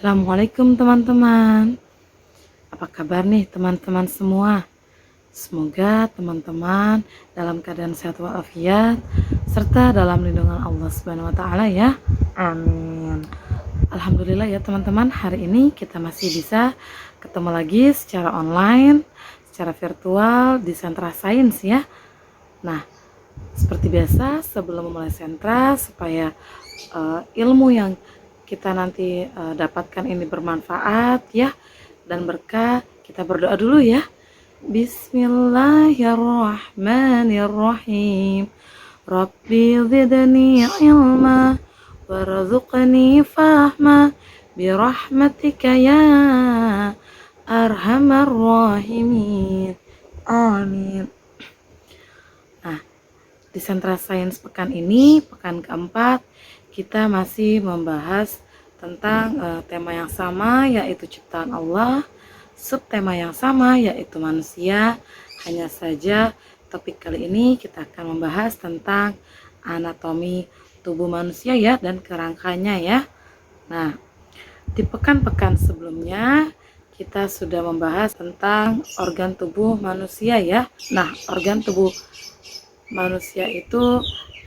Assalamualaikum teman-teman. Apa kabar nih teman-teman semua? Semoga teman-teman dalam keadaan sehat walafiat serta dalam lindungan Allah Subhanahu wa taala ya. Amin. Alhamdulillah ya teman-teman, hari ini kita masih bisa ketemu lagi secara online, secara virtual di Sentra Sains ya. Nah, seperti biasa sebelum memulai sentra supaya ilmu yang kita nanti dapatkan ini bermanfaat ya dan berkah, kita berdoa dulu ya. Bismillahirrahmanirrahim. Rabbi zidni ilma warzuqni fahma birahmatika ya arhamar rahimin. Amin. Nah, di Sentra Sains pekan ini, pekan keempat, kita masih membahas tentang tema yang sama, yaitu ciptaan Allah. Subtema yang sama, yaitu manusia. Hanya saja topik kali ini kita akan membahas tentang anatomi tubuh manusia ya, dan kerangkanya ya. Nah, di pekan-pekan sebelumnya kita sudah membahas tentang organ tubuh manusia ya. Nah, organ tubuh manusia itu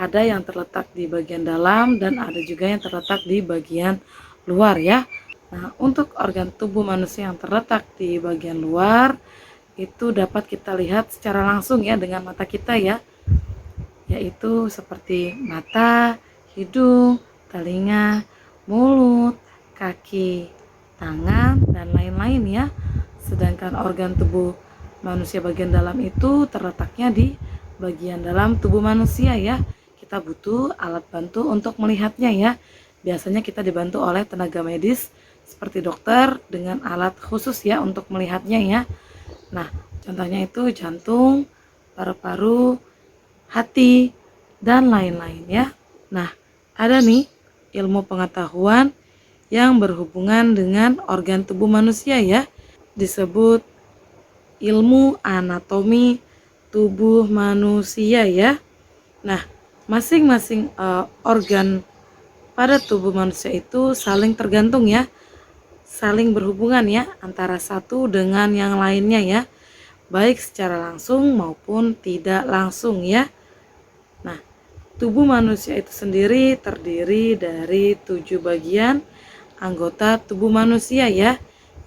ada yang terletak di bagian dalam dan ada juga yang terletak di bagian luar ya. Nah, untuk organ tubuh manusia yang terletak di bagian luar itu dapat kita lihat secara langsung ya dengan mata kita ya, yaitu seperti mata, hidung, telinga, mulut, kaki, tangan, dan lain-lain ya. Sedangkan organ tubuh manusia bagian dalam itu terletaknya di bagian dalam tubuh manusia ya. Kita butuh alat bantu untuk melihatnya ya. Biasanya kita dibantu oleh tenaga medis seperti dokter dengan alat khusus ya untuk melihatnya ya. Nah, contohnya itu jantung, paru-paru, hati, dan lain-lain ya. Nah, ada nih ilmu pengetahuan yang berhubungan dengan organ tubuh manusia ya, disebut ilmu anatomi tubuh manusia ya. Nah, masing-masing organ pada tubuh manusia itu saling tergantung ya, saling berhubungan ya antara satu dengan yang lainnya ya, baik secara langsung maupun tidak langsung ya. Nah, tubuh manusia itu sendiri terdiri dari 7 bagian anggota tubuh manusia ya,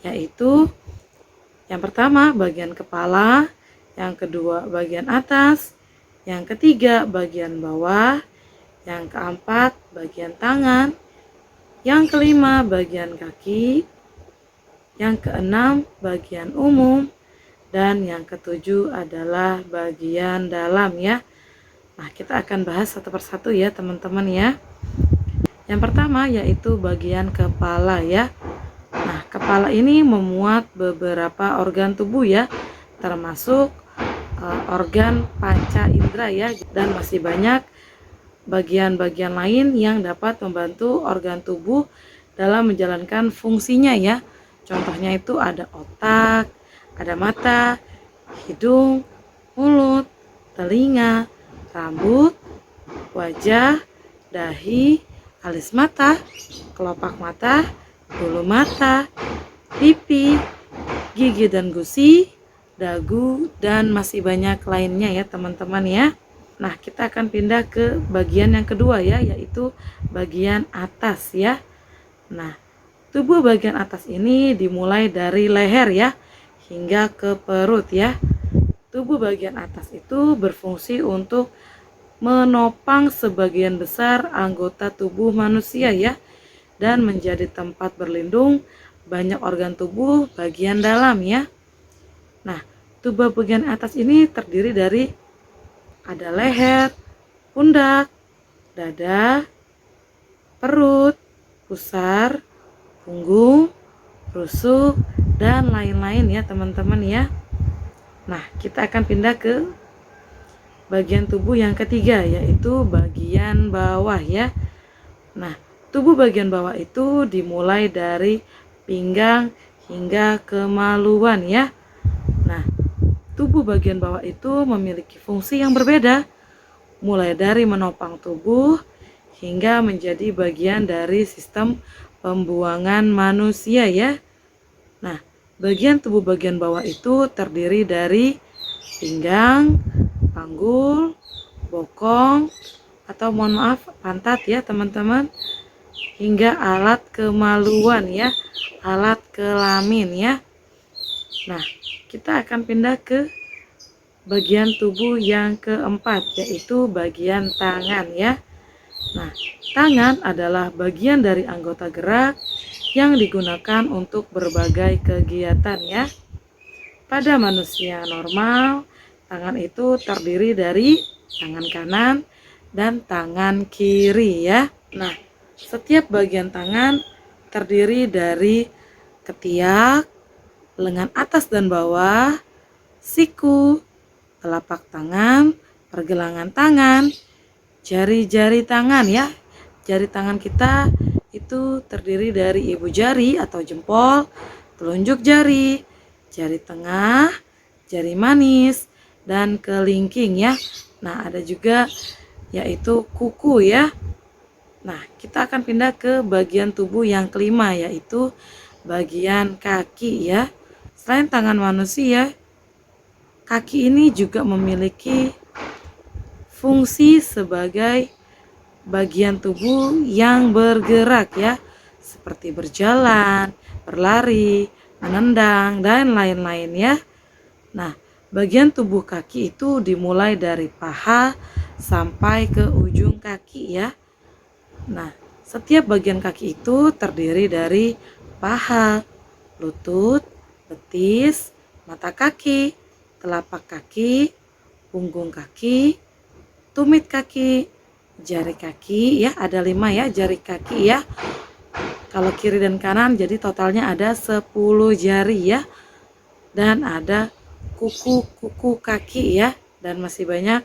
yaitu yang pertama bagian kepala, yang kedua bagian atas, yang ketiga bagian bawah, yang keempat bagian tangan, yang kelima bagian kaki, yang keenam bagian umum, dan yang ketujuh adalah bagian dalam ya. Nah, kita akan bahas satu persatu ya teman-teman ya. Yang pertama yaitu bagian kepala ya. Nah, kepala ini memuat beberapa organ tubuh ya, termasuk organ panca indera ya, dan masih banyak bagian-bagian lain yang dapat membantu organ tubuh dalam menjalankan fungsinya ya. Contohnya itu ada otak, ada mata, hidung, mulut, telinga, rambut, wajah, dahi, alis mata, kelopak mata, bulu mata, pipi, gigi dan gusi, dagu, dan masih banyak lainnya ya teman-teman ya. Nah, kita akan pindah ke bagian yang kedua ya, yaitu bagian atas ya. Nah, tubuh bagian atas ini dimulai dari leher ya hingga ke perut ya. Tubuh bagian atas itu berfungsi untuk menopang sebagian besar anggota tubuh manusia ya, dan menjadi tempat berlindung banyak organ tubuh bagian dalam ya. Nah, tubuh bagian atas ini terdiri dari ada leher, pundak, dada, perut, pusar, punggung, rusuk, dan lain-lain ya teman-teman ya. Nah, kita akan pindah ke bagian tubuh yang ketiga, yaitu bagian bawah ya. Nah, tubuh bagian bawah itu dimulai dari pinggang hingga kemaluan ya. Nah, tubuh bagian bawah itu memiliki fungsi yang berbeda, mulai dari menopang tubuh hingga menjadi bagian dari sistem pembuangan manusia ya. Nah, bagian tubuh bagian bawah itu terdiri dari pinggang, panggul, bokong, atau mohon maaf pantat ya teman-teman, hingga alat kemaluan ya, alat kelamin ya. Nah, kita akan pindah ke bagian tubuh yang keempat, yaitu bagian tangan ya. Nah, tangan adalah bagian dari anggota gerak yang digunakan untuk berbagai kegiatan ya. Pada manusia normal, tangan itu terdiri dari tangan kanan dan tangan kiri ya. Nah, setiap bagian tangan terdiri dari ketiak, lengan atas dan bawah, siku, telapak tangan, pergelangan tangan, jari-jari tangan ya. Jari tangan kita itu terdiri dari ibu jari atau jempol, telunjuk jari, jari tengah, jari manis, dan kelingking ya. Nah, ada juga yaitu kuku ya. Nah, kita akan pindah ke bagian tubuh yang kelima, yaitu bagian kaki ya. Selain tangan manusia, kaki ini juga memiliki fungsi sebagai bagian tubuh yang bergerak ya, seperti berjalan, berlari, menendang, dan lain-lain ya. Nah, bagian tubuh kaki itu dimulai dari paha sampai ke ujung kaki ya. Nah, setiap bagian kaki itu terdiri dari paha, lutut, betis, mata kaki, telapak kaki, punggung kaki, tumit kaki, jari kaki ya, ada 5 ya jari kaki ya. Kalau kiri dan kanan jadi totalnya ada 10 jari ya. Dan ada kuku-kuku kaki ya, dan masih banyak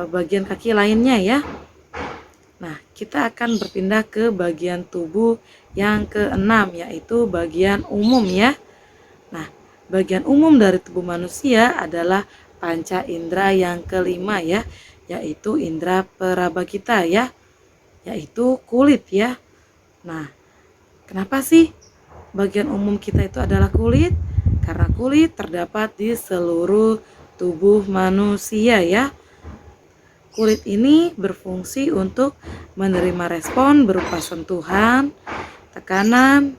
bagian kaki lainnya ya. Nah, kita akan berpindah ke bagian tubuh yang keenam, yaitu bagian umum ya. Nah, bagian umum dari tubuh manusia adalah panca indera yang kelima ya, yaitu indera peraba kita ya, yaitu kulit ya. Nah, kenapa sih bagian umum kita itu adalah kulit? Karena kulit terdapat di seluruh tubuh manusia ya. Kulit ini berfungsi untuk menerima respon berupa sentuhan, tekanan,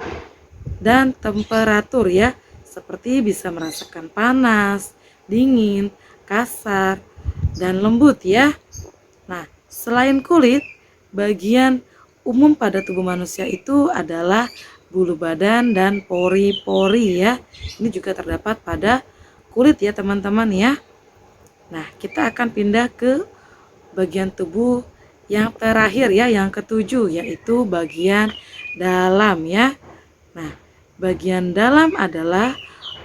dan temperatur ya, seperti bisa merasakan panas, dingin, kasar, dan lembut ya. Nah, selain kulit, bagian umum pada tubuh manusia itu adalah bulu badan dan pori-pori ya. Ini juga terdapat pada kulit ya teman-teman ya. Nah, kita akan pindah ke bagian tubuh yang terakhir ya, yang ketujuh, yaitu bagian dalam ya. Nah, bagian dalam adalah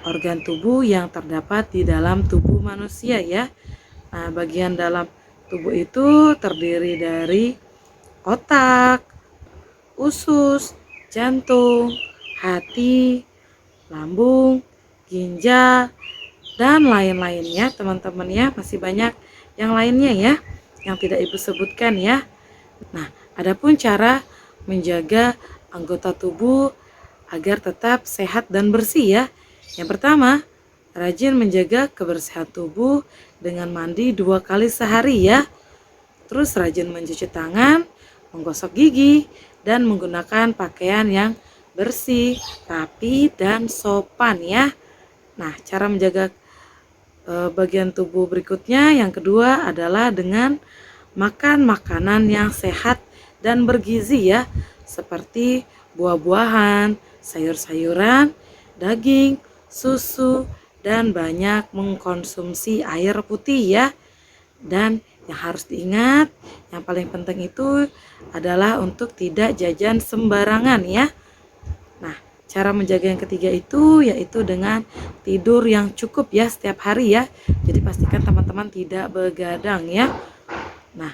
organ tubuh yang terdapat di dalam tubuh manusia ya. Nah, bagian dalam tubuh itu terdiri dari otak, usus, jantung, hati, lambung, ginjal, dan lain-lainnya teman-teman ya. Masih banyak yang lainnya ya, yang tidak ibu sebutkan ya. Nah, adapun cara menjaga anggota tubuh agar tetap sehat dan bersih ya. Yang pertama, rajin menjaga kebersihan tubuh dengan mandi 2 kali sehari ya. Terus rajin mencuci tangan, menggosok gigi, dan menggunakan pakaian yang bersih, rapi, dan sopan ya. Nah, cara menjaga bagian tubuh berikutnya yang kedua adalah dengan makan makanan yang sehat dan bergizi ya, seperti buah-buahan, sayur-sayuran, daging, susu, dan banyak mengkonsumsi air putih ya. Dan yang harus diingat, yang paling penting itu adalah untuk tidak jajan sembarangan ya. Nah, cara menjaga yang ketiga itu yaitu dengan tidur yang cukup ya setiap hari ya. Jadi pastikan teman-teman tidak begadang ya. Nah,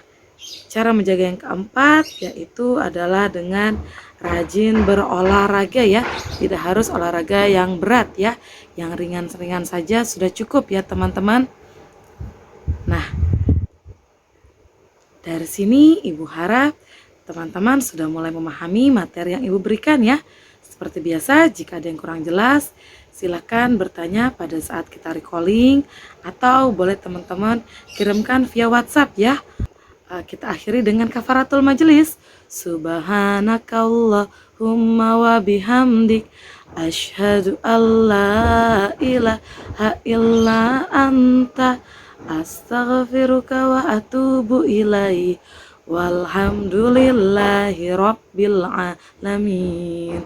cara menjaga yang keempat yaitu adalah dengan rajin berolahraga ya. Tidak harus olahraga yang berat ya. Yang ringan-ringan saja sudah cukup ya teman-teman. Nah, dari sini ibu harap teman-teman sudah mulai memahami materi yang Ibu berikan ya. Seperti biasa, jika ada yang kurang jelas, silakan bertanya pada saat kita recalling atau boleh teman-teman kirimkan via WhatsApp ya. Kita akhiri dengan kafaratul majelis. Subhanakallahumma wa bihamdik asyhadu alla ilaha illa anta astaghfiruka wa atubu ilaih. Walhamdulillahi rabbil alamin.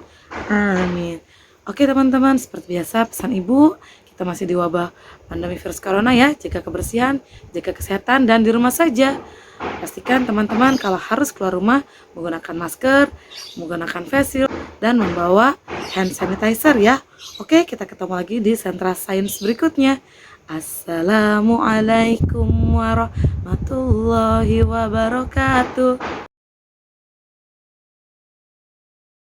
Amin. Oke teman-teman, seperti biasa pesan Ibu, kita masih di wabah pandemi virus corona ya. Jaga kebersihan, jaga kesehatan dan di rumah saja. Pastikan teman-teman kalau harus keluar rumah menggunakan masker, menggunakan face shield dan membawa hand sanitizer ya. Oke, kita ketemu lagi di Sentra Sains berikutnya. Assalamualaikum warahmatullahi wabarakatuh.